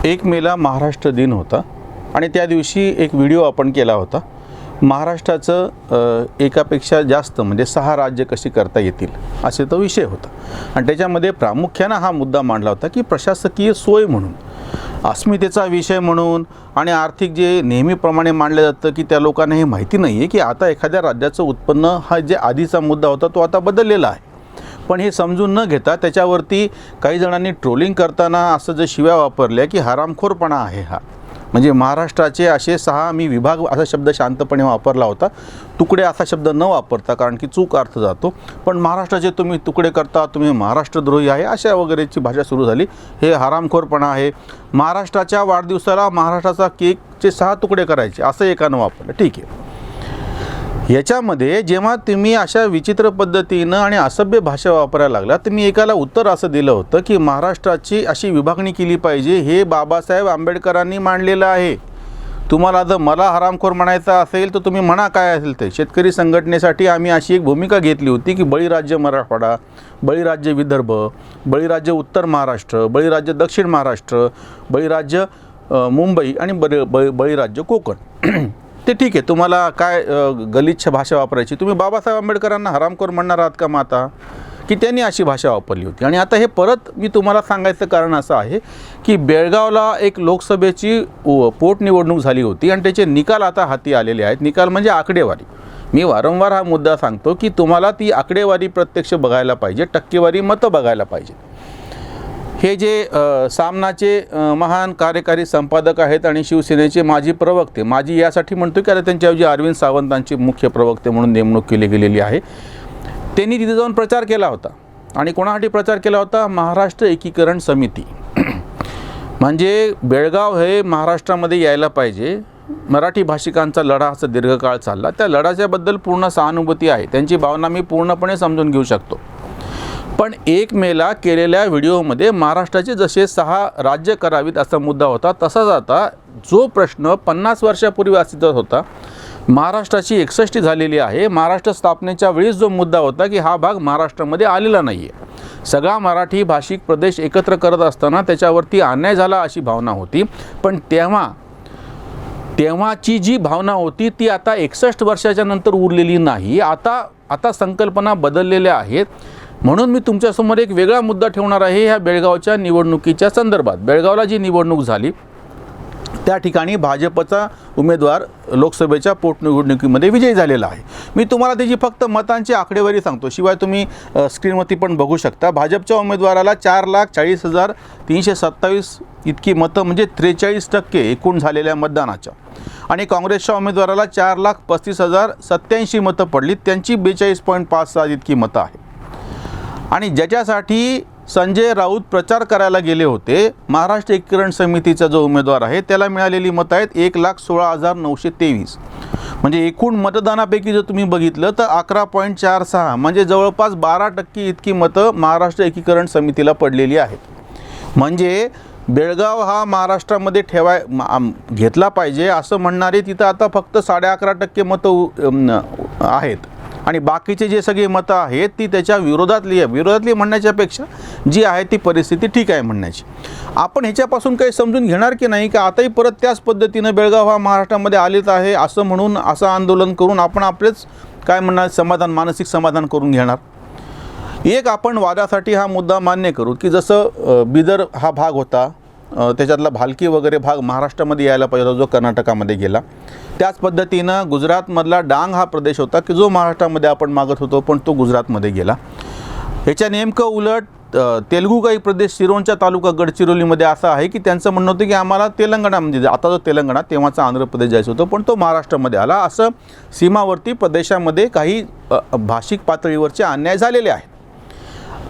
1 मेला महाराष्ट्र दिन होता आणि त्या दिवशी एक व्हिडिओ आपण केला होता. महाराष्ट्राचं एकापेक्षा जास्त म्हणजे 6 राज्य कशी करता येतील असे तो विषय होता. आणि त्याच्यामध्ये प्रामुख्याने हा मुद्दा मांडला होता की प्रशासकीय सोय म्हणून, अस्मितेचा विषय म्हणून आणि आर्थिक जे नेहमीप्रमाणे मांडलं जातं की त्या लोकांना हे माहिती नाही आहे की आता एखाद्या राज्याचं उत्पन्न हा जे आधीचा मुद्दा होता तो आता बदललेला आहे. पण हे समजून न घेता त्याच्यावरती काही जणांनी ट्रोलिंग करताना असं जे शिव्या वापरल्या की हरामखोरपणा आहे हा. म्हणजे महाराष्ट्राचे असे 6 मी विभाग असा शब्द शांतपणे वापरला होता, तुकडे असा शब्द न वापरता, कारण की चूक अर्थ जातो. पण महाराष्ट्राचे तुम्ही तुकडे करता, तुम्ही महाराष्ट्रद्रोही आहे अशा वगैरेची भाषा सुरू झाली. हे हरामखोरपणा आहे. महाराष्ट्राच्या वाढदिवसाला महाराष्ट्राचा केकचे 6 तुकडे करायचे असं एकानं वापरलं. ठीक आहे. याच्यामध्ये जेव्हा तुम्ही अशा विचित्र पद्धतीनं आणि असभ्य भाषा वापरायला लागला तर मी एकाला उत्तर असं दिलं होतं की महाराष्ट्राची अशी विभागणी केली पाहिजे, हे बाबासाहेब आंबेडकरांनी मांडलेलं आहे. तुम्हाला जर मला हरामखोर म्हणायचं असेल तर तुम्ही म्हणा काय असेल ते. शेतकरी संघटनेसाठी आम्ही अशी एक भूमिका घेतली होती की बळीराज्य मराठवाडा, बळीराज्य विदर्भ, बळीराज्य उत्तर महाराष्ट्र, बळीराज्य दक्षिण महाराष्ट्र, बळीराज्य मुंबई आणि बळीराज्य कोकण. ते ठीक आहे, तुम्हाला काय गलिच्छ भाषा वापरायची. तुम्ही बाबासाहेब आंबेडकरांना हरामखोर म्हणणार आहात का माता की त्यांनी अशी भाषा वापरली होती. आणि आता हे परत मी तुम्हाला सांगायचं कारण असं आहे की बेळगावला एक लोकसभेची पोटनिवडणूक झाली होती आणि त्याचे निकाल आता हाती आलेले आहेत. निकाल म्हणजे आकडेवारी. मी वारंवार हा मुद्दा सांगतो की तुम्हाला ती आकडेवारी प्रत्यक्ष बघायला पाहिजे, टक्केवारी मतं बघायला पाहिजे. हे जे सामनाचे महान कार्यकारी संपादक आहेत आणि शिवसेनेचे माजी प्रवक्ते, माजी यासाठी म्हणतो की आता त्यांच्याऐवजी अरविंद सावंतांची मुख्य प्रवक्ते म्हणून नेमणूक केली गेलेली आहे. त्यांनी तिथे जाऊन प्रचार केला होता. आणि कोणासाठी प्रचार केला होता? महाराष्ट्र एकीकरण समिती. म्हणजे बेळगाव हे महाराष्ट्रामध्ये यायला पाहिजे. मराठी भाषिकांचा लढा असा दीर्घकाळ चालला. त्या लढ्याच्याबद्दल पूर्ण सहानुभूती आहे, त्यांची भावना मी पूर्णपणे समजून घेऊ शकतो. पण 1 मेला केलेल्या व्हिडिओमध्ये महाराष्ट्राचे जसे 6 राज्य करावीत असा मुद्दा होता, तसाच आता जो प्रश्न 50 वर्षापूर्वी अस्तित्वात होता, महाराष्ट्राची 61 झालेली आहे. महाराष्ट्र स्थापनेच्या वेळीच जो मुद्दा होता की हा भाग महाराष्ट्रामध्ये आलेला नाही आहे, सगळा मराठी भाषिक प्रदेश एकत्र करत असताना त्याच्यावरती अन्याय झाला अशी भावना होती. पण तेव्हाची जी भावना होती ती आता 61 वर्षाच्या नंतर उरलेली नाही. आता संकल्पना बदललेल्या आहेत. म्हणून मी तुमच्यासमोर एक वेगळा मुद्दा ठेवणार आहे. ह्या बेळगावच्या निवडणुकीच्या संदर्भात बेळगावला जी निवडणूक झाली त्या ठिकाणी भाजपचा उमेदवार लोकसभेच्या पोटनिवडणुकीमध्ये विजयी झालेला आहे. मी तुम्हाला त्याची फक्त मतांची आकडेवारी सांगतो, शिवाय तुम्ही स्क्रीनवरती पण बघू शकता. भाजपच्या उमेदवाराला 4,40,327 इतकी मतं, म्हणजे 43% एकूण झालेल्या मतदानाच्या. आणि काँग्रेसच्या उमेदवाराला 4,35,087 मतं पडली, त्यांची 42.56 इतकी मतं आहे. आणि ज्याच्यासाठी संजय राऊत प्रचार करायला गेले होते, महाराष्ट्र एकीकरण समितीचा जो उमेदवार आहे त्याला मिळालेली मतं आहेत 1,16,923. म्हणजे एकूण मतदानापैकी जर तुम्ही बघितलं तर 11.46, म्हणजे जवळपास 12% इतकी मतं महाराष्ट्र एकीकरण समितीला पडलेली आहेत. म्हणजे बेळगाव हा महाराष्ट्रामध्ये घेतला पाहिजे असं म्हणणारे तिथं आता फक्त 11.5% मतं आहेत. आणि बाकीचे जे सगळे मतं आहेत ती त्याच्या विरोधातली म्हणण्याच्यापेक्षा जी आहे ती परिस्थिती ठीक आहे म्हणण्याची. आपण ह्याच्यापासून काही समजून घेणार की नाही का आताही परत त्याच पद्धतीनं बेळगाव हा महाराष्ट्रामध्ये आलेच आहे असं म्हणून असं आंदोलन करून आपण आपलेच काय म्हणणार मानसिक समाधान करून घेणार. एक आपण वादासाठी हा मुद्दा मान्य करू की जसं बिदर हा भाग होता, त्याच्यातला भालकी वगैरे भाग महाराष्ट्रामध्ये यायला पाहिजे होता जो कर्नाटकामध्ये गेला. त्याच पद्धतीनं गुजरातमधला डांग हा प्रदेश होता की जो महाराष्ट्रामध्ये आपण मागत होतो पण तो गुजरातमध्ये गेला. ह्याच्या नेमकं उलट तेलुगू काही प्रदेश सिरोंचा तालुका गडचिरोलीमध्ये असा आहे की त्यांचं म्हणणं होतं की आम्हाला तेलंगणा, म्हणजे आता जो तेलंगणा तेव्हाचा आंध्र प्रदेश जायचं होतं पण तो महाराष्ट्रामध्ये आला. असं सीमावर्ती प्रदेशामध्ये काही भाषिक पातळीवरचे अन्याय झालेले आहेत.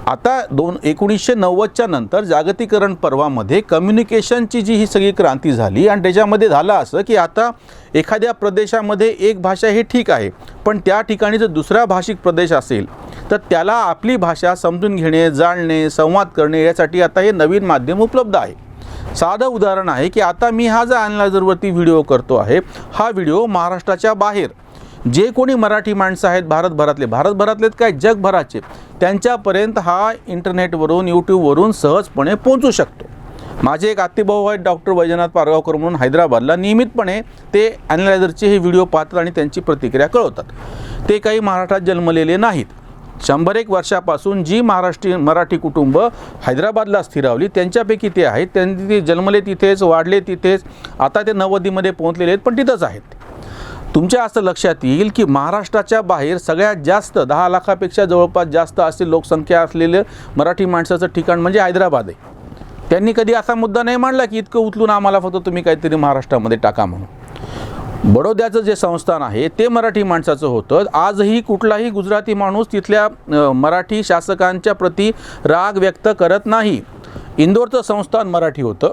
आता 1990च्या नंतर जागतिकीकरण पर्वामध्ये कम्युनिकेशनची जी ही सगळी क्रांती झाली आणि त्याच्यामध्ये झालं असं की आता एखाद्या प्रदेशामध्ये एक भाषा हे ठीक आहे, पण त्या ठिकाणी जर दुसरा भाषिक प्रदेश असेल तर त्याला आपली भाषा समजून घेणे, जाणणे, संवाद करणे यासाठी आता हे नवीन माध्यम उपलब्ध आहे. साधं उदाहरण आहे की आता मी हा जो ॲनालायझरवरती व्हिडिओ करतो आहे, हा व्हिडिओ महाराष्ट्राच्या बाहेर जे कोणी मराठी माणसं आहेत भारतभरातलेच काय जगभराचे, त्यांच्यापर्यंत हा इंटरनेटवरून यूट्यूबवरून सहजपणे पोहोचू शकतो. माझे एक आत्तेभाऊ आहेत डॉक्टर वैजनाथ पारगावकर म्हणून हैदराबादला, नियमितपणे ते ॲनालायझरचे हे व्हिडिओ पाहतात आणि त्यांची प्रतिक्रिया कळवतात. ते काही महाराष्ट्रात जन्मलेले नाहीत. 100-1 वर्षापासून जी मराठी कुटुंब हैदराबादला स्थिरावली त्यांच्यापैकी ते आहेत. त्यांनी ते जन्मले तिथेच, वाढले तिथेच, आता ते 90मध्ये पोहोचलेले आहेत, पण तिथंच आहेत. तुमच्या असं लक्षात येईल की महाराष्ट्राच्या बाहेर सगळ्यात जास्त 10 लाखापेक्षा जवळपास जास्त असे लोकसंख्या असलेलं मराठी माणसाचं ठिकाण म्हणजे हैदराबाद आहे. त्यांनी कधी असा मुद्दा नाही मांडला की इतकं उचलून आम्हाला फक्त तुम्ही काहीतरी महाराष्ट्रामध्ये टाका म्हणून. बडोद्याचं जे संस्थान आहे ते मराठी माणसाचं होतं. आजही कुठलाही गुजराती माणूस तिथल्या मराठी शासकांच्या प्रती राग व्यक्त करत नाही. इंदोरचं संस्थान मराठी होतं,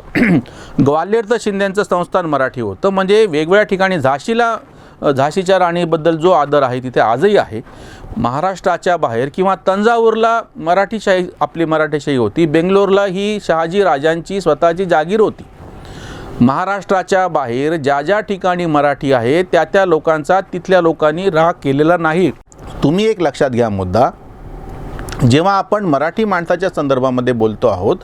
ग्वाल्हेरचं शिंद्यांचं संस्थान मराठी होतं. म्हणजे वेगवेगळ्या ठिकाणी झाशीच्या राणीबद्दल जो आदर आहे तिथे आजही आहे. महाराष्ट्राच्या बाहेर किंवा तंजावरला मराठीशाही, आपली मराठीशाही होती. बेंगलोरला ही शहाजी राजांची स्वतःची जागीर होती. महाराष्ट्राच्या बाहेर ज्या ज्या ठिकाणी मराठी आहे त्या लोकांचा तिथल्या लोकांनी राग केलेला नाही. तुम्ही एक लक्षात घ्या मुद्दा, जेव्हा आपण मराठी माणसाच्या संदर्भामध्ये बोलतो आहोत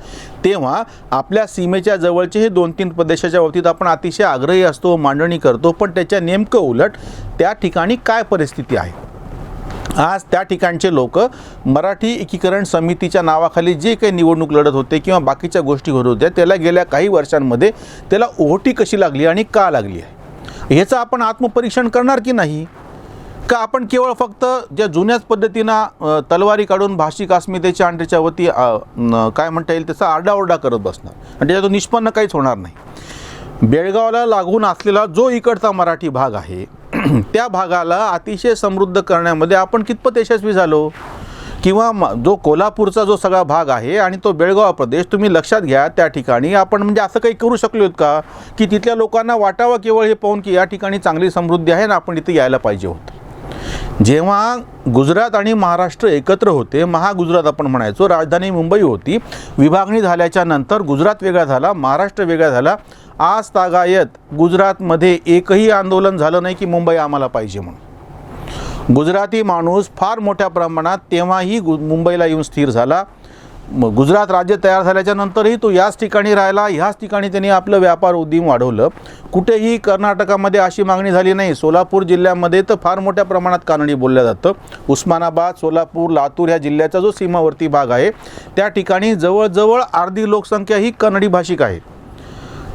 तेव्हा आपल्या सीमेच्या जवळचे हे 2-3 प्रदेशाच्या बाबतीत आपण अतिशय आग्रही असतो, मांडणी करतो. पण त्याच्या नेमकं उलट त्या ठिकाणी काय परिस्थिती आहे. आज त्या ठिकाणचे लोक मराठी एकीकरण समितीच्या नावाखाली जे काही निवडणूक लढत होते किंवा बाकीच्या गोष्टी घडत होत्या त्याला गेल्या काही वर्षांमध्ये त्याला ओहोटी कशी लागली आणि का लागली आहे ह्याचं आपण आत्मपरीक्षण करणार की नाही. का आपण केवळ फक्त ज्या जुन्याच पद्धतीनं तलवारी काढून भाषिक अस्मितेच्या आणि त्याच्यावरती काय म्हणता येईल त्याचा आरडाओरडा करत बसणार आणि त्याच्यातून निष्पन्न काहीच होणार नाही. बेळगावला लागून असलेला जो इकडचा मराठी भाग आहे त्या भागाला अतिशय समृद्ध करण्यामध्ये आपण कितपत यशस्वी झालो. किंवा जो कोल्हापूरचा जो सगळा भाग आहे आणि तो बेळगाव प्रदेश तुम्ही लक्षात घ्या, त्या ठिकाणी आपण म्हणजे असं काही करू शकलो आहेत का की तिथल्या लोकांना वाटावं केवळ हे पाहून की या ठिकाणी चांगली समृद्धी आहे ना आपण इथे यायला पाहिजे होतं. जेव्हा गुजरात आणि महाराष्ट्र एकत्र होते, महागुजरात आपण म्हणायचो, राजधानी मुंबई होती, विभागणी झाल्याच्या नंतर गुजरात वेगळा झाला, महाराष्ट्र वेगळा झाला. आज तागायत गुजरातमध्ये एकही आंदोलन झालं नाही की मुंबई आम्हाला पाहिजे म्हणून. गुजराती माणूस फार मोठ्या प्रमाणात तेव्हाही मुंबईला येऊन स्थिर झाला. गुजरात राज्य तयार झाल्याच्या नंतरही तो याच ठिकाणी राहिला, ह्याच ठिकाणी त्यांनी आपलं व्यापार उद्यम वाढवलं. कुठेही कर्नाटकामध्ये अशी मागणी झाली नाही. सोलापूर जिल्ह्यामध्ये तर फार मोठ्या प्रमाणात कानडी बोललं जातं. उस्मानाबाद, सोलापूर, लातूर ह्या जिल्ह्याचा जो सीमावर्ती भाग आहे त्या ठिकाणी जवळजवळ अर्धी लोकसंख्या ही कन्नडी भाषिक आहे.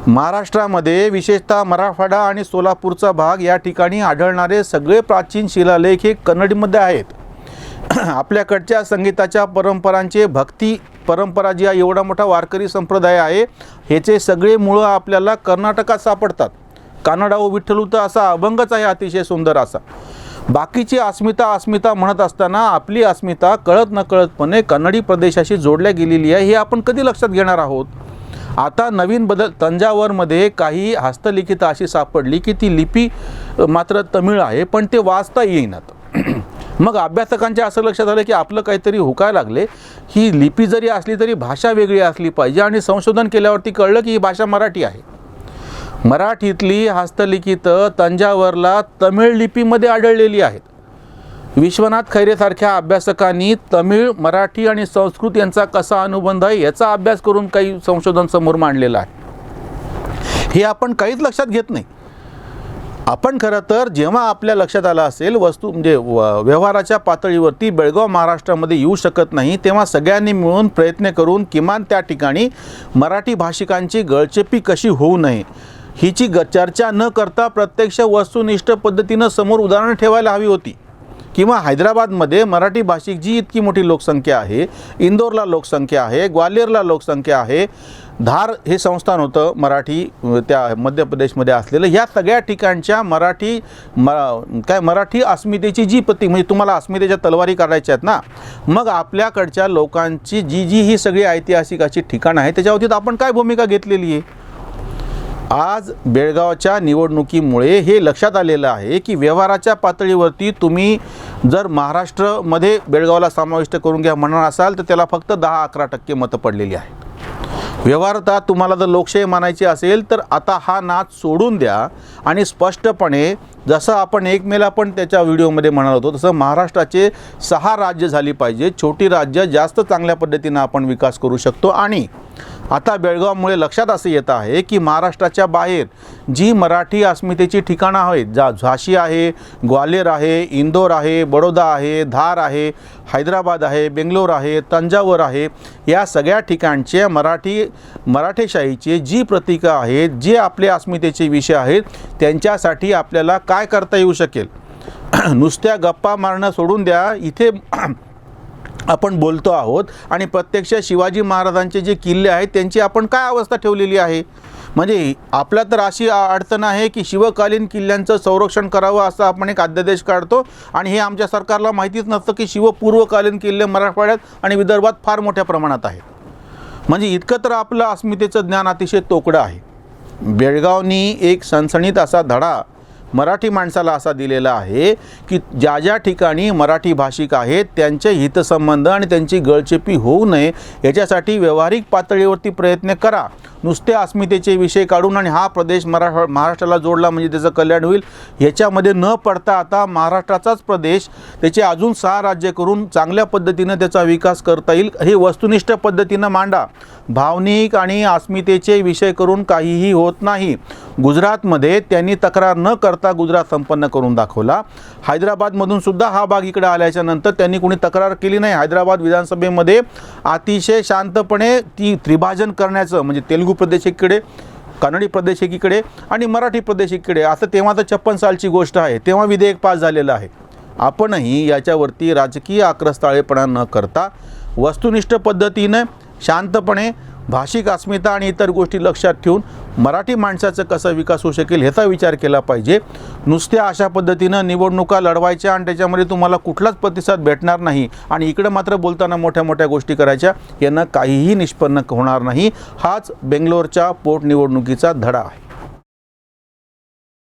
महाराष्ट्रामध्ये विशेषतः मराठवाडा आणि सोलापूरचा भाग या ठिकाणी आढळणारे सगळे प्राचीन शिलालेख हे कन्नडीमध्ये आहेत. आपल्याकडच्या संगीताच्या परंपरांचे भक्ती परंपरा जी आहे, एवढा मोठा वारकरी संप्रदाय आहे, ह्याचे सगळे मुळं आपल्याला कर्नाटकात सापडतात. कानडाओ विठ्ठलू तर असा अभंगच आहे अतिशय सुंदर असा. बाकीची अस्मिता म्हणत असताना आपली अस्मिता कळत नकळतपणे कन्नडी प्रदेशाशी जोडल्या गेलेली आहे हे आपण कधी लक्षात घेणार आहोत. आता नवीन बदल तंजावरमध्ये काही हस्तलिखित अशी सापडली की ती लिपी मात्र तमिळ आहे पण ते वाचता येईनात. मग अभ्यासकांच्या असं लक्षात आलं की आपलं काहीतरी हुकायला लागले, ही लिपी जरी असली तरी भाषा वेगळी असली पाहिजे. आणि संशोधन केल्यावरती कळलं की ही भाषा मराठी आहे. मराठीतली हस्तलिखित तंजावरला तमिळ लिपीमध्ये आढळलेली आहेत. विश्वनाथ खैरेसारख्या अभ्यासकांनी तमिळ, मराठी आणि संस्कृत यांचा कसा अनुबंध आहे याचा अभ्यास करून काही संशोधन समोर मांडलेलं आहे. हे आपण काहीच लक्षात घेत नाही. आपण खरं तर जेव्हा आपल्या लक्षात आलं असेल वस्तू म्हणजे व्यवहाराच्या पातळीवरती बेळगाव महाराष्ट्रामध्ये येऊ शकत नाही तेव्हा सगळ्यांनी मिळून प्रयत्न करून किमान त्या ठिकाणी मराठी भाषिकांची गळचेपी कशी होऊ नये हिची चर्चा न करता प्रत्यक्ष वस्तुनिष्ठ पद्धतीनं समोर उदाहरणं ठेवायला हवी होती. किंवा हैदराबादमध्ये मराठी भाषिक जी इतकी मोठी लोकसंख्या आहे, इंदोरला लोकसंख्या आहे, ग्वाल्हेरला लोकसंख्या आहे, धार हे संस्थान होतं मराठी त्या मध्य प्रदेशमध्ये असलेलं, ह्या सगळ्या ठिकाणच्या मराठी अस्मितेची जी म्हणजे तुम्हाला अस्मितेच्या तलवारी काढायच्या आहेत ना, मग आपल्याकडच्या लोकांची जी ही सगळी ऐतिहासिक अशी ठिकाणं आहेत त्याच्या आपण काय भूमिका घेतलेली आहे. आज बेळगावच्या निवडणुकीमुळे हे लक्षात आलेलं आहे की व्यवहाराच्या पातळीवरती तुम्ही जर महाराष्ट्रामध्ये बेळगावला समाविष्ट करून घ्या म्हणणार असाल तर त्याला फक्त 10-11% मतं पडलेली आहेत. व्यवहारात तुम्हाला जर लोकशाही मानायची असेल तर आता हा नाच सोडून द्या आणि स्पष्टपणे जसं आपण 1 मेला पण त्याच्या व्हिडिओमध्ये म्हणाल होतो तसं महाराष्ट्राचे 6 राज्य झाली पाहिजे. छोटी राज्य जास्त चांगल्या पद्धतीनं आपण विकास करू शकतो आणि आता बेळगावमुळे लक्षात असे येत आहे की महाराष्ट्राच्या बाहेर जी मराठी अस्मितेची ठिकाणं आहेत, झाशी आहे, ग्वाल्हेर आहे, इंदोर आहे, बडोदा आहे, धार आहे, हैदराबाद आहे, बेंगलोर आहे, तंजावर आहे, या सगळ्या ठिकाणचे मराठेशाहीचे जी प्रतीकं आहेत, जे आपले अस्मितेचे विषय आहेत, त्यांच्यासाठी आपल्याला काय करता येऊ शकेल? नुसत्या गप्पा मारणं सोडून द्या. इथे आपण बोलतो आहोत आणि प्रत्यक्ष शिवाजी महाराजांचे जे किल्ले आहेत त्यांची आपण काय अवस्था ठेवलेली आहे? म्हणजे आपला तर अशी अडचण आहे की शिवकालीन किल्ल्यांचं संरक्षण करावं असं आपण एक अध्यादेश काढतो आणि हे आमच्या सरकारला माहितीच नसतं की शिवपूर्वकालीन किल्ले मराठवाड्यात आणि विदर्भात फार मोठ्या प्रमाणात आहेत. म्हणजे इतकं तर आपलं अस्मितेचं ज्ञान अतिशय तोकडं आहे. बेळगावनी एक सणसणीत असा धडा मराठी माणसाला असा दिलेला आहे की ज्या ज्या ठिकाणी मराठी भाषिक आहेत त्यांचे हितसंबंध आणि त्यांची गळचेपी होऊ नये याच्यासाठी व्यावहारिक पातळीवरती प्रयत्न करा. नुसते अस्मितेचे विषय काढून आणि हा प्रदेश महाराष्ट्राला जोडला म्हणजे त्याचं कल्याण होईल ह्याच्यामध्ये न पडता आता महाराष्ट्राचाच प्रदेश त्याचे अजून 6 राज्य करून चांगल्या पद्धतीनं त्याचा विकास करता येईल हे वस्तुनिष्ठ पद्धतीनं मांडा. भावनिक आणि अस्मितेचे विषय करून काहीही होत नाही. गुजरातमध्ये त्यांनी तक्रार न करता गुजरात संपन्न करून दाखवला. हैदराबादमधून सुद्धा हा भाग इकडे आल्याच्या नंतर त्यांनी कोणी तक्रार केली नाही. हैदराबाद विधानसभेमध्ये अतिशय शांतपणे ती त्रिभाजन करण्याचं म्हणजे तेलुगू प्रदेश एकीकडे, कन्नडी प्रदेश एकीकडे आणि मराठी प्रदेश एकीकडे असं तेव्हा तर 56 सालची गोष्ट आहे. तेव्हा विधेयक पास झालेलं आहे. आपणही याच्यावरती राजकीय आक्रस्ताळेपणा न करता वस्तुनिष्ठ पद्धतीने शांतपणे भाषिक अस्मिता आणि इतर गोष्टी लक्षात ठेवून मराठी माणसाचं कसा विकास होऊ शकेल ह्याचा विचार केला पाहिजे. नुसत्या अशा पद्धतीनं निवडणुका लढवायच्या आणि त्याच्यामध्ये तुम्हाला कुठलाच प्रतिसाद भेटणार नाही आणि इकडं मात्र बोलताना मोठ्या मोठ्या गोष्टी करायच्या यांना काहीही निष्पन्न होणार नाही. हाच बेंगलोरच्या पोटनिवडणुकीचा धडा आहे.